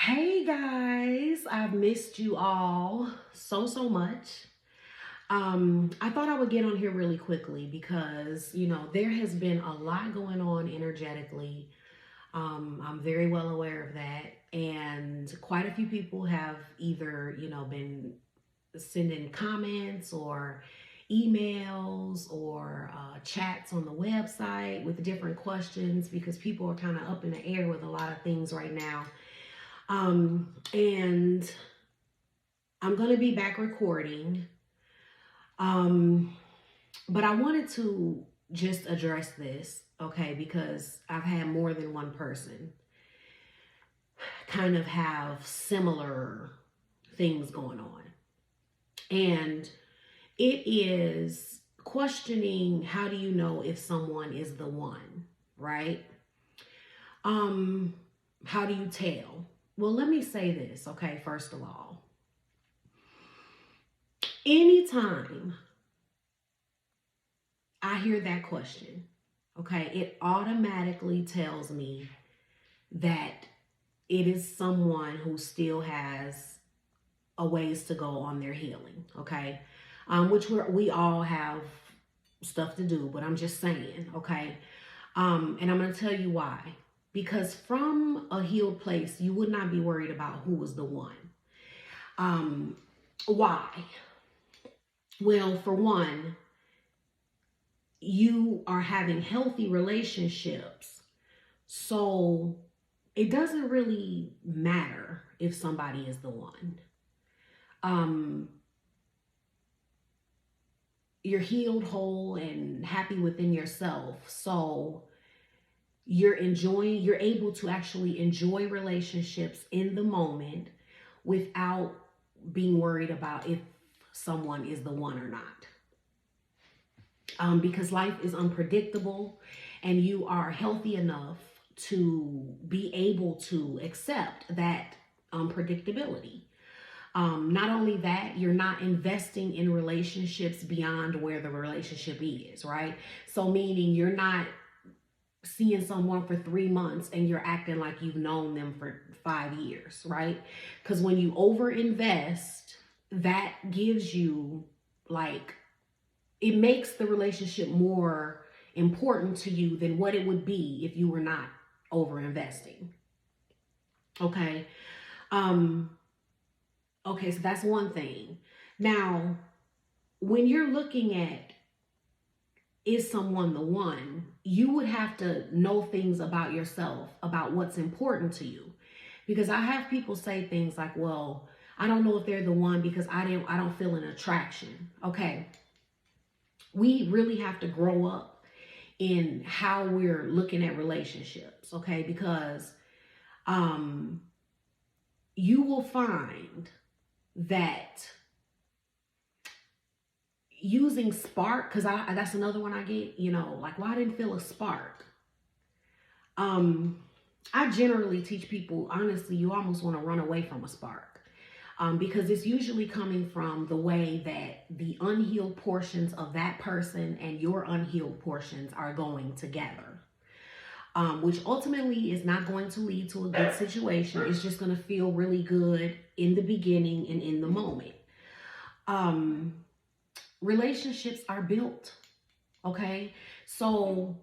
Hey guys, I've missed you all so much. I thought I would get on here really quickly because, there has been a lot going on energetically. I'm very well aware of that. And quite a few people have either, been sending comments or emails or chats on the website with different questions because people are kind of up in the air with a lot of things right now. And I'm going to be back recording. Um, but I wanted to just address this, okay, because I've had more than one person kind of have similar things going on. And it is questioning, how do you know if someone is the one, right? Um, how do you tell? Well, let me say this, okay, first of all. Anytime I hear that question, okay, it automatically tells me that it is someone who still has a ways to go on their healing, okay? Which we all have stuff to do, but I'm just saying, okay? And I'm going to tell you why. Because from a healed place, you would not be worried about who was the one. Why? Well, for one, you are having healthy relationships. So it doesn't really matter if somebody is the one. You're healed, whole, and happy within yourself. So you're able to actually enjoy relationships in the moment without being worried about if someone is the one or not. Because life is unpredictable and you are healthy enough to be able to accept that unpredictability. Not only that, you're not investing in relationships beyond where the relationship is, right? So meaning you're not seeing someone for 3 months and you're acting like you've known them for 5 years, right? Because when you overinvest, that gives you it makes the relationship more important to you than what it would be if you were not over investing. Okay. Okay, so that's one thing. Now, when you're looking at, is someone the one, you would have to know things about yourself, about what's important to you. Because I have people say things like, well, I don't know if they're the one because I don't feel an attraction. Okay. We really have to grow up in how we're looking at relationships, okay? Because you will find that using spark, because that's another one I get, like, well, I didn't feel a spark. I generally teach people, honestly, you almost want to run away from a spark. Because it's usually coming from the way that the unhealed portions of that person and your unhealed portions are going together, which ultimately is not going to lead to a good situation. It's just going to feel really good in the beginning and in the moment. Relationships are built, okay? So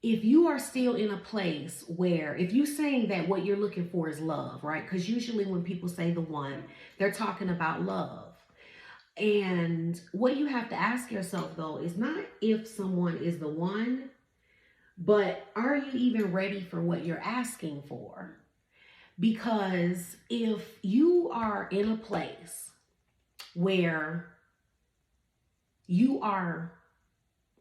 if you are still in a place where, if you're saying that what you're looking for is love, right? Because usually when people say the one, they're talking about love. And what you have to ask yourself, though, is not if someone is the one, but are you even ready for what you're asking for? Because if you are in a place where you are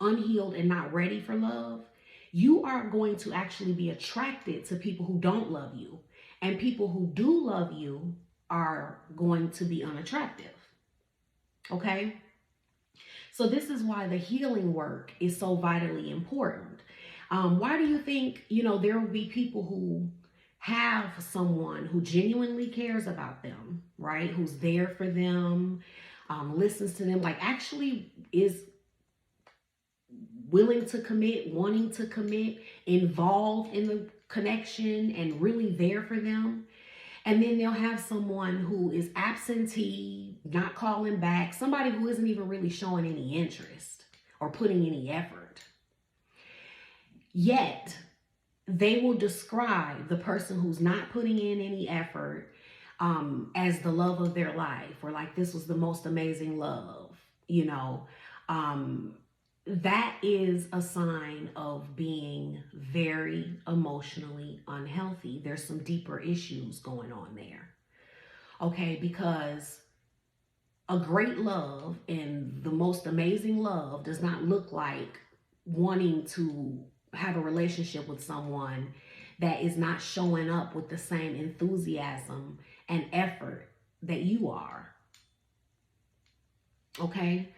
unhealed and not ready for love, you are going to actually be attracted to people who don't love you. And people who do love you are going to be unattractive. Okay? So this is why the healing work is so vitally important. Why do you think, there will be people who have someone who genuinely cares about them, right? Who's there for them, listens to them, like actually is willing to commit, wanting to commit, involved in the connection and really there for them. And then they'll have someone who is absentee, not calling back, somebody who isn't even really showing any interest or putting any effort. Yet, they will describe the person who's not putting in any effort as the love of their life, or like this was the most amazing love, you know. That is a sign of being very emotionally unhealthy. There's some deeper issues going on there. Okay, because a great love and the most amazing love does not look like wanting to have a relationship with someone that is not showing up with the same enthusiasm and effort that you are. Okay?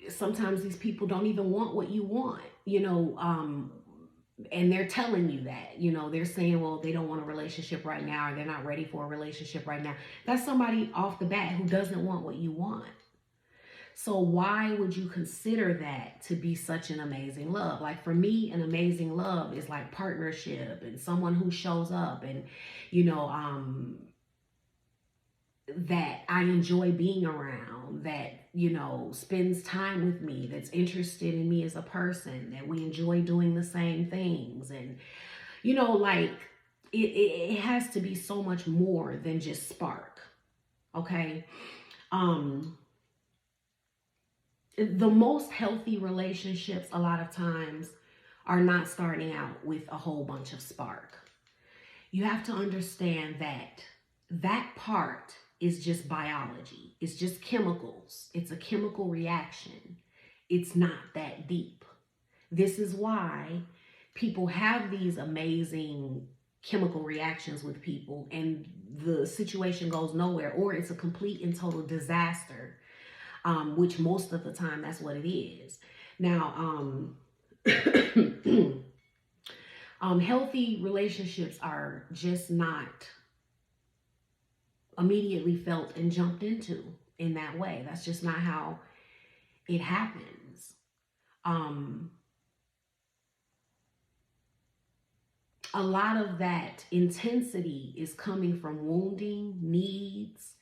Sometimes these people don't even want what you want, and they're telling you that, they're saying, well, they don't want a relationship right now, or they're not ready for a relationship right now. That's somebody off the bat who doesn't want what you want. So why would you consider that to be such an amazing love? Like for me, an amazing love is like partnership and someone who shows up and, that I enjoy being around, that, spends time with me, that's interested in me as a person, that we enjoy doing the same things. And, like it has to be so much more than just spark. Okay. The most healthy relationships a lot of times are not starting out with a whole bunch of spark. You have to understand that part is just biology. It's just chemicals. It's a chemical reaction. It's not that deep. This is why people have these amazing chemical reactions with people and the situation goes nowhere, or it's a complete and total disaster, which most of the time that's what it is. Now, healthy relationships are just not immediately felt and jumped into in that way. That's just not how it happens. A lot of that intensity is coming from wounding, needs,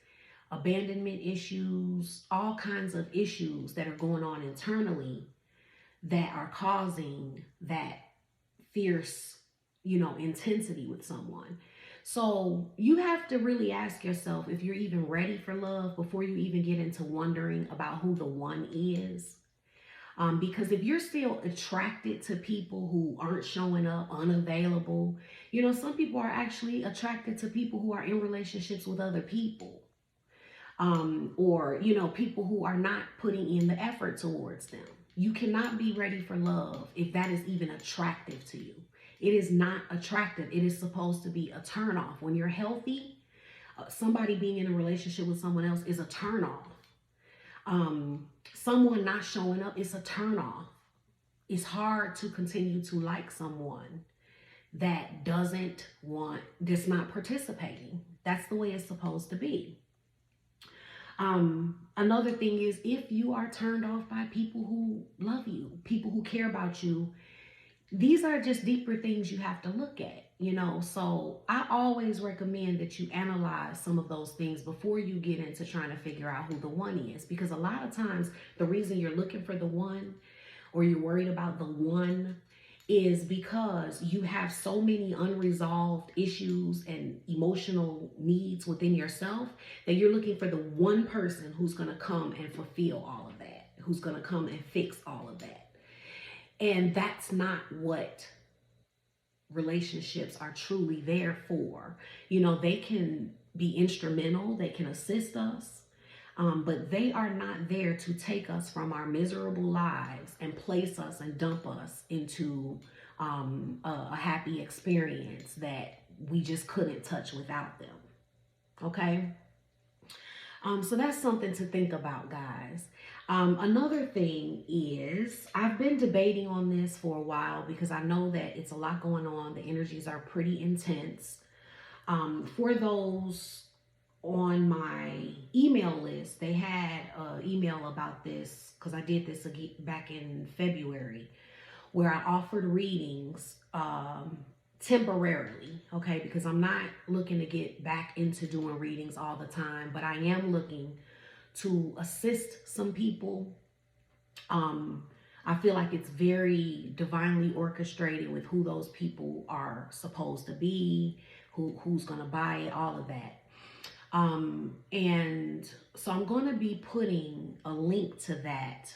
abandonment issues, all kinds of issues that are going on internally that are causing that fierce, intensity with someone. So you have to really ask yourself if you're even ready for love before you even get into wondering about who the one is. Because if you're still attracted to people who aren't showing up, unavailable, some people are actually attracted to people who are in relationships with other people. Or people who are not putting in the effort towards them. You cannot be ready for love if that is even attractive to you. It is not attractive. It is supposed to be a turnoff. When you're healthy, somebody being in a relationship with someone else is a turnoff. Someone not showing up is a turnoff. It's hard to continue to like someone that that's not participating. That's the way it's supposed to be. Another thing is, if you are turned off by people who love you, people who care about you, these are just deeper things you have to look at, So I always recommend that you analyze some of those things before you get into trying to figure out who the one is. Because a lot of times the reason you're looking for the one, or you're worried about the one, is because you have so many unresolved issues and emotional needs within yourself that you're looking for the one person who's going to come and fulfill all of that, who's going to come and fix all of that. And that's not what relationships are truly there for. They can be instrumental, they can assist us, but they are not there to take us from our miserable lives and place us and dump us into a happy experience that we just couldn't touch without them. Okay? So that's something to think about, guys. Another thing is, I've been debating on this for a while because I know that it's a lot going on. The energies are pretty intense. For those on my email list, they had an email about this because I did this back in February, where I offered readings temporarily okay? Because I'm not looking to get back into doing readings all the time, but I am looking to assist some people. Um, I feel like it's very divinely orchestrated with who those people are supposed to be, who's gonna buy it, all of that. And so I'm going to be putting a link to that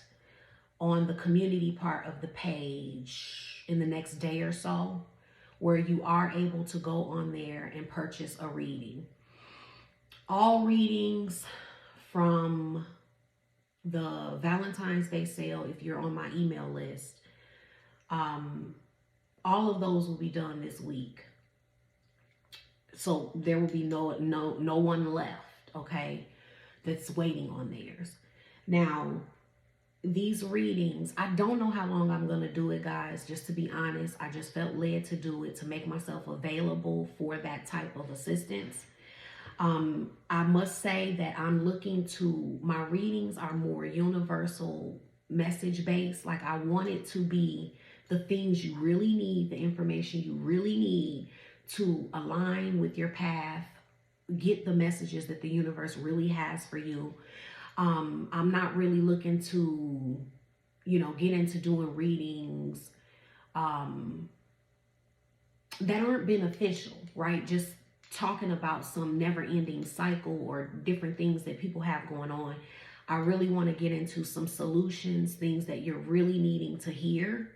on the community part of the page in the next day or so, where you are able to go on there and purchase a reading. All readings from the Valentine's Day Sale, if you're on my email list, all of those will be done this week. So there will be no one left, okay, that's waiting on theirs. Now, these readings, I don't know how long I'm going to do it, guys. Just to be honest, I just felt led to do it to make myself available for that type of assistance. I must say that I'm looking to, my readings are more universal message based. Like, I want it to be the things you really need, the information you really need to align with your path, get the messages that the universe really has for you. I'm not really looking to, get into doing readings that aren't beneficial, right? Just talking about some never-ending cycle or different things that people have going on. I really want to get into some solutions, things that you're really needing to hear.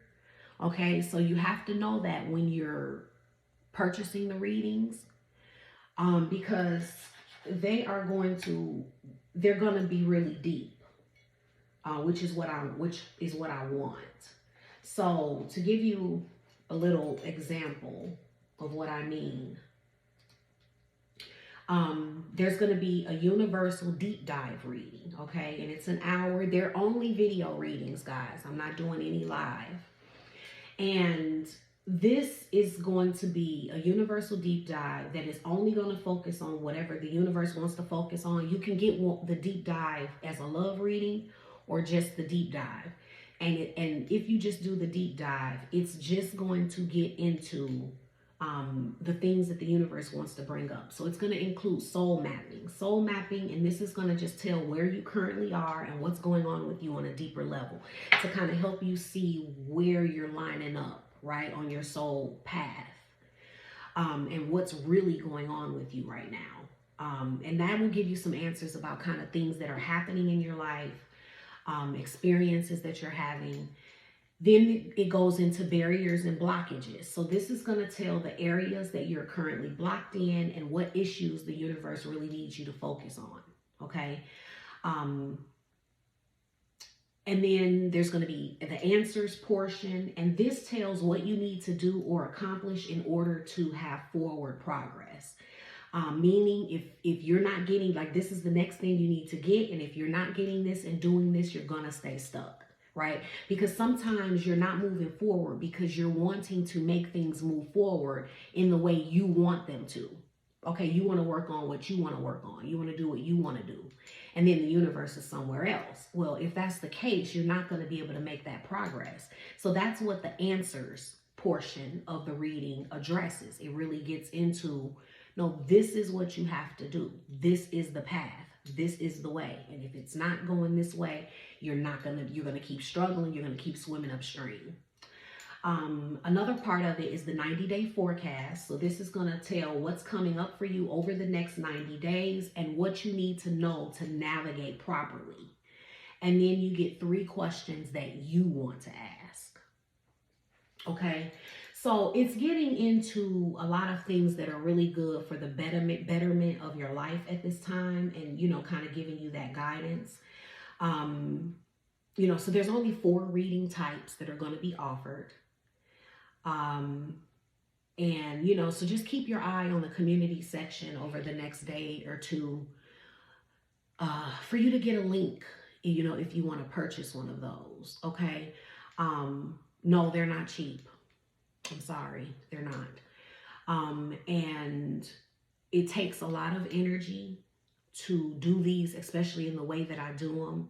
Okay, so you have to know that when you're purchasing the readings, because they're going to be really deep, which is what I want. So to give you a little example of what I mean, there's going to be a universal deep dive reading, okay? And it's an hour. They're only video readings, guys. I'm not doing any live. And this is going to be a universal deep dive that is only going to focus on whatever the universe wants to focus on. You can get the deep dive as a love reading or just the deep dive. And if you just do the deep dive, it's just going to get into the things that the universe wants to bring up. So it's going to include soul mapping, and this is going to just tell where you currently are and what's going on with you on a deeper level to kind of help you see where you're lining up, right, on your soul path, and what's really going on with you right now. And that will give you some answers about kind of things that are happening in your life, experiences that you're having. Then it goes into barriers and blockages. So this is going to tell the areas that you're currently blocked in and what issues the universe really needs you to focus on. Okay. And then there's going to be the answers portion. And this tells what you need to do or accomplish in order to have forward progress. Meaning if you're not getting, like, this is the next thing you need to get. And if you're not getting this and doing this, you're going to stay stuck. Right? Because sometimes you're not moving forward because you're wanting to make things move forward in the way you want them to. Okay, you want to work on what you want to work on. You want to do what you want to do. And then the universe is somewhere else. Well, if that's the case, you're not going to be able to make that progress. So that's what the answers portion of the reading addresses. It really gets into, no, this is what you have to do. This is the path. This is the way. And if it's not going this way, you're going to keep struggling. You're going to keep swimming upstream. Another part of it is the 90-day forecast. So this is going to tell what's coming up for you over the next 90 days and what you need to know to navigate properly. And then you get 3 questions that you want to ask. Okay. So it's getting into a lot of things that are really good for the betterment of your life at this time, and, kind of giving you that guidance. So there's only 4 reading types that are going to be offered. And, so just keep your eye on the community section over the next day or two, for you to get a link, if you want to purchase one of those. Okay. No, they're not cheap. I'm sorry, they're not. And it takes a lot of energy to do these, especially in the way that I do them.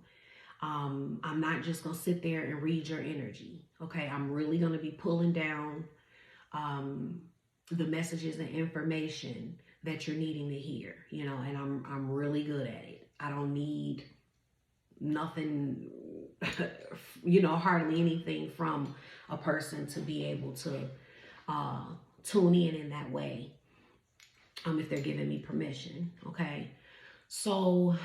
I'm not just going to sit there and read your energy. Okay. I'm really going to be pulling down, the messages and information that you're needing to hear, you know, and I'm really good at it. I don't need nothing, you know, hardly anything from a person to be able to uh, tune in that way, if they're giving me permission. Okay, so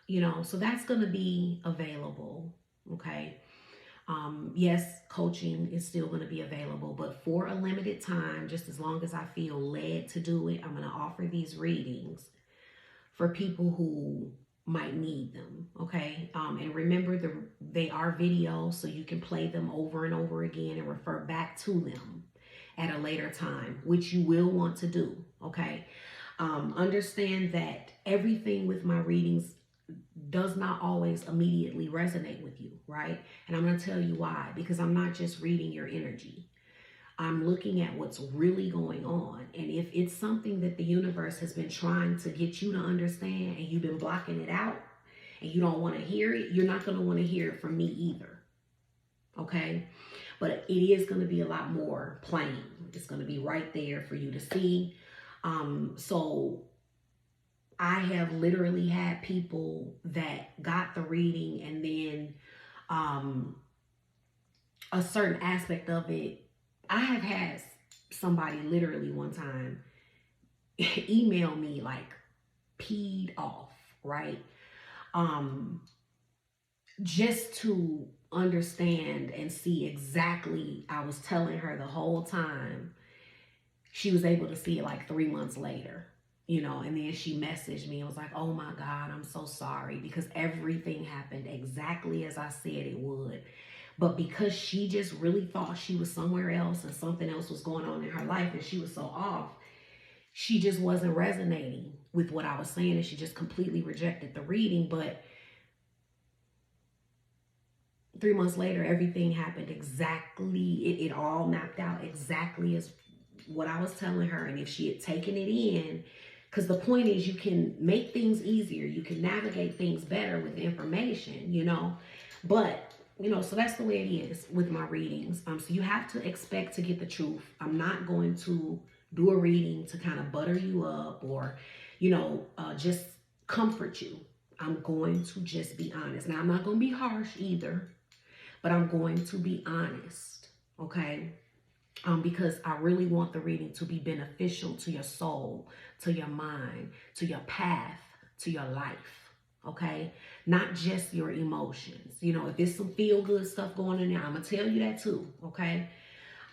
you know, so that's going to be available. Okay, yes, coaching is still going to be available, but for a limited time, just as long as I feel led to do it, I'm going to offer these readings for people who might need them. Okay, and remember, they are videos, so you can play them over and over again and refer back to them at a later time, which you will want to do. Okay, understand that everything with my readings does not always immediately resonate with you, right? And I'm going to tell you why. Because I'm not just reading your energy, I'm looking at what's really going on. And if it's something that the universe has been trying to get you to understand and you've been blocking it out and you don't want to hear it, you're not going to want to hear it from me either. Okay? But it is going to be a lot more plain. It's going to be right there for you to see. So I have literally had people that got the reading and then a certain aspect of it. I have had somebody literally one time email me like peed off, right? Just to understand and see exactly, I was telling her the whole time. She was able to see it like 3 months later, you know, and then she messaged me and was like, oh my God, I'm so sorry, because everything happened exactly as I said it would. But because she just really thought she was somewhere else and something else was going on in her life and she was so off, she just wasn't resonating with what I was saying and she just completely rejected the reading. But 3 months later, everything happened exactly, it all mapped out exactly as what I was telling her. And if she had taken it in, because the point is, you can make things easier, you can navigate things better with information, you know. But you know, so that's the way it is with my readings. So you have to expect to get the truth. I'm not going to do a reading to kind of butter you up or, you know, just comfort you. I'm going to just be honest. Now, I'm not going to be harsh either, but I'm going to be honest, okay? Because I really want the reading to be beneficial to your soul, to your mind, to your path, to your life. Okay, not just your emotions. You know, if there's some feel good stuff going on there, I'm gonna tell you that too. Okay,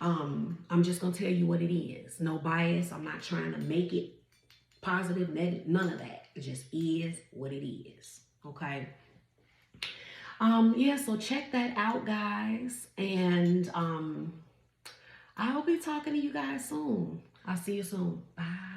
I'm just gonna tell you what it is. No bias. I'm not trying to make it positive, negative, none of that. It just is what it is. Okay. Yeah. So check that out, guys, and I will be talking to you guys soon. I'll see you soon. Bye.